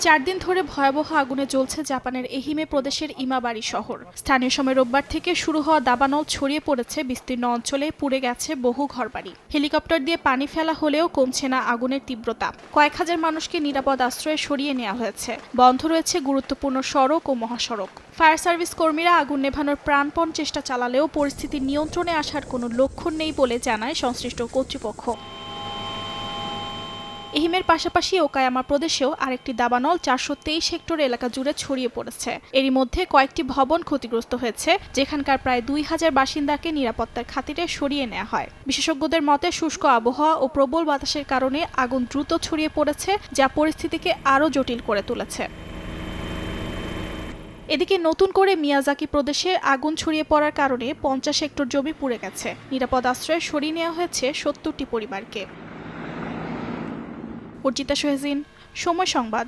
4 দিন ধরে ভয়াবহ আগুনে জ্বলছে জাপানের এহিমে প্রদেশের ইমাবারি শহর। স্থানীয় সময় রোববার থেকে শুরু হওয়া দাবানল ছড়িয়ে পড়েছে বিস্তীর্ণ অঞ্চলে, পুড়ে গেছে বহু ঘরবাড়ি। হেলিকপ্টার দিয়ে পানি ফেলা হলেও কমছে না আগুনের তীব্রতা। কয়েক হাজার মানুষকে নিরাপদ আশ্রয়ে সরিয়ে নেওয়া হয়েছে। বন্ধ রয়েছে গুরুত্বপূর্ণ সড়ক ও মহাসড়ক। ফায়ার সার্ভিস কর্মীরা আগুন নেভানোর প্রাণপণ চেষ্টা চালালেও পরিস্থিতি নিয়ন্ত্রণে আসার কোনো লক্ষণ নেই বলে জানায় সংশ্লিষ্ট কর্তৃপক্ষ। এহিমের পাশাপাশি ওকায়ামা প্রদেশেও আরেকটি দাবানল 423 হেক্টর এলাকা জুড়ে ছড়িয়ে পড়েছে। এরই মধ্যে কয়েকটি ভবন ক্ষতিগ্রস্ত হয়েছে, যেখানকার প্রায় 2000 বাসিন্দাকে নিরাপত্তার খাতিরে সরিয়ে নেওয়া হয়। বিশেষজ্ঞদের মতে শুষ্ক আবহাওয়া ও প্রবল বাতাসের কারণে আগুন দ্রুত ছড়িয়ে পড়েছে, যা পরিস্থিতিকে আরও জটিল করে তুলেছে। এদিকে নতুন করে মিয়াজাকি প্রদেশে আগুন ছড়িয়ে পড়ার কারণে 50 হেক্টর জমি পুড়ে গেছে। নিরাপদ আশ্রয়ে সরিয়ে নেওয়া হয়েছে 70টি পরিবারকে। অর্জিতা সোহেজিন, সময় সংবাদ।